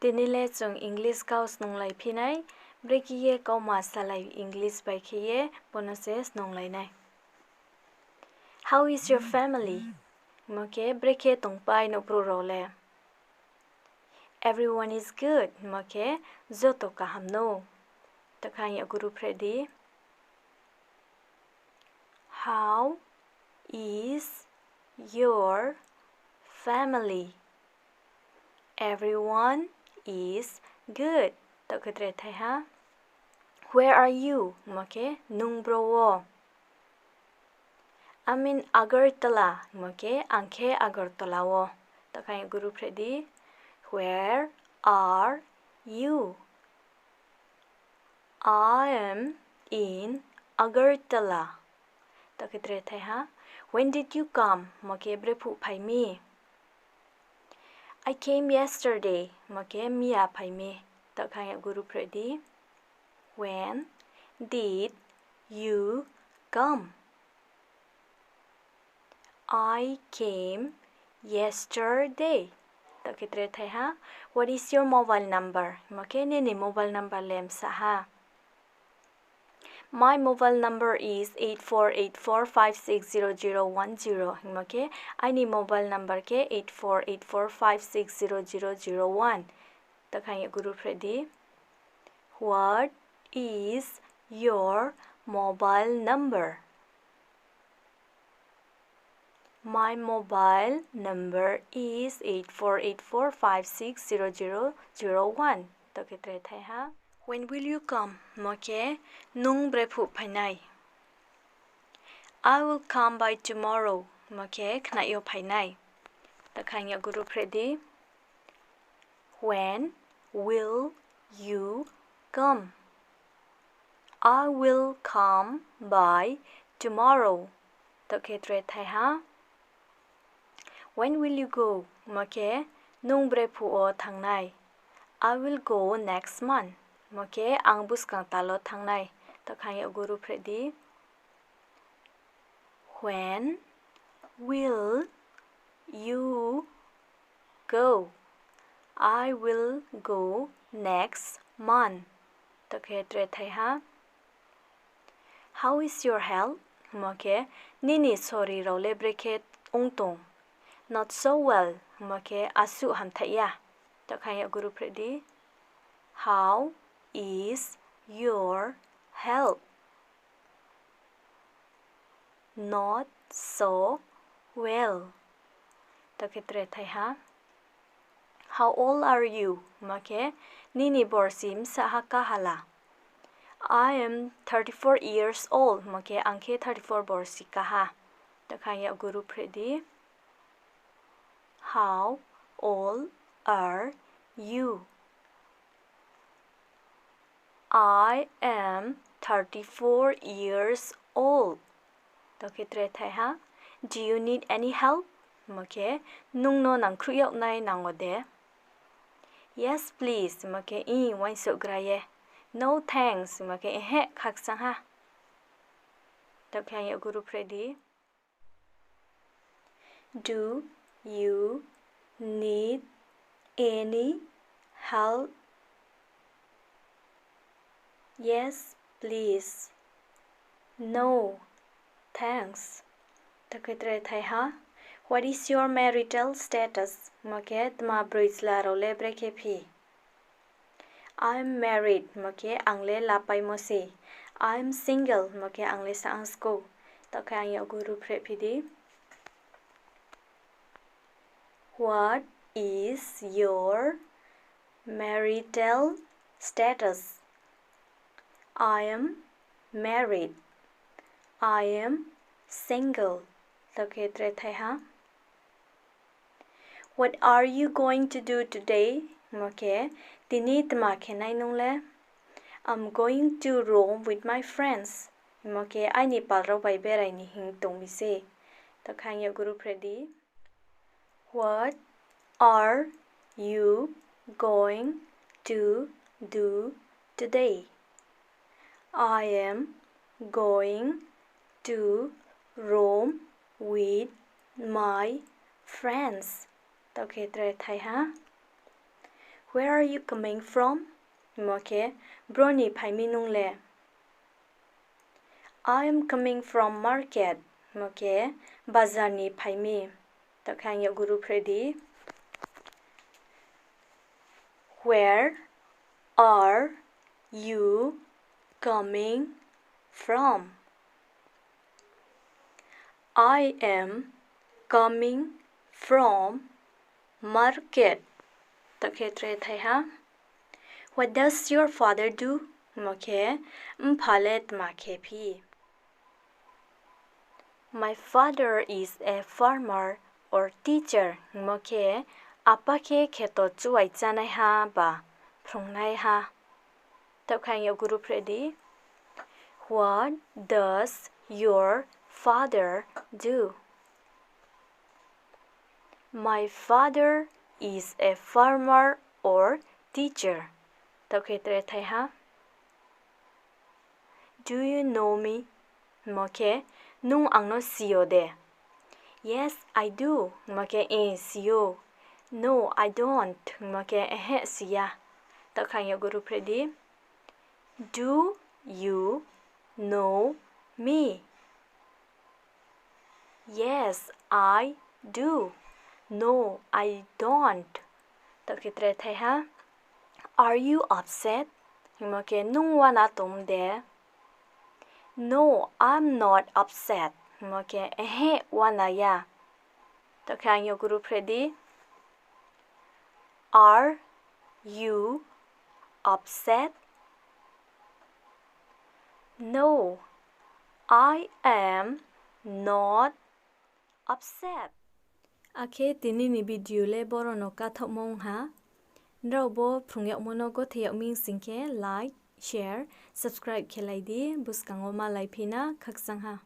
Tinile chung English kaus nung lai phinai Brekhe kauma salai English Brekhe bonuses nung lai nai. How is your family? Moke Brekhe tong pai nouhbrouh role. Everyone is good. Moke zoto kaham no. Takhang ya guru predi. How is your family? Everyone is good. Takatre thai ha. Where are you? Moke nouhbrouh. I'm in Agartala. Moke angke Agartala wo. Takhang guru predi. Where are you? I am in Agartala. Takatre thai ha. When did you come? Moke brephuh phai mi. I came yesterday. Moke mia phai mi. Takhang guru predi. When did you come? I came yesterday. Takitre thai ha. What is your mobile number? Moke Nini mobile number le msahha. My mobile number is 8484560010. Moke I need mobile number ke 8484560001. Takhang guru predi. What is your mobile number? My mobile number is 8484560001. Takitre thai ha. When will you come? Moke Nung brephuh phainai. I will come by tomorrow. Moke khnaiyo phainai. Takhang ya guru predi. When will you come? I will come by tomorrow. Takitre thai ha. When will you go? Moke nung brephuh o thangnai. I will go next month. Moke ang buskang talo thangnai. Takhang ya guru predi. When will you go? I will go next month. Takatre thai ha. How is your health? Moke Nini sori role Brekhe ongtong. Not so well. Moke asu ham thai ya. Takhang ya guru predi. How is your health? Not so well. Takitre thai ha. How old are you? Moke Nini borsi msahha kahala. I am 34 years old. Moke angke 34 borsi kaha. Takhang ya guru predi. How old are you? I am 34 years old. Takitre thai ha. Do you need any help? Moke nung no nangkhruh yauk nai nangode. Yes please. Moke wain sok graye. No thanks. Moke he khak sang ha. Takhang ya guru predi. Do you need any help? Yes, please. No, thanks. Takitre thai ha. What is your marital status? Moke tma brouh role Brekhe phi. I'm married. Moke angle lapai mosi. I'm single. Moke angle saangsko. Takhang ya guru predi. What is your marital status? I am married. I am single. Takitre thai ha. What are you going to do today? Moke Tinitma khenai nung le. I'm going to roam with my friends. Moke I Nepal ro bai berai ni hing tong mi se. Takhang ya guru predi. What are you going to do today? I am going to roam with my friends. Takitre thai ha. Where are you coming from? Okay, brouh ni phai mi nung le. I am coming from market. Okay, bazar ni phai mi. Tak hang yok guru predi. Where are you coming from? I am coming from market. Tak tre thai ha. What does your father do? Okay, Npha le tma khe phi. My father is a farmer or teacher. Okay, apa khe kheto chuai chanai ha ba phrongnai ha. Tak hang yok guru predi. What does your father do? My father is a farmer or teacher. Tak tre thai ha. Do you know me? Okay, nung ang no siyo de. Yes, I do. Okay, siyo. No, I don't. Okay, siya. Tak hang yok guru predi. Do you know me? Yes, I do. No, I don't. Tak tre thai ha. Are you upset? Okay, nung uana tum de. No, I'm not upset. Okay, uana ya. Tak hang yok guru predi. Are you upset? No, I am not upset. Ake Tinini video le borono ka thomong ha. Nrao bo phungyok mono go theyok ming singke like, share, subscribe khelai di buskango malai phina khaksang ha.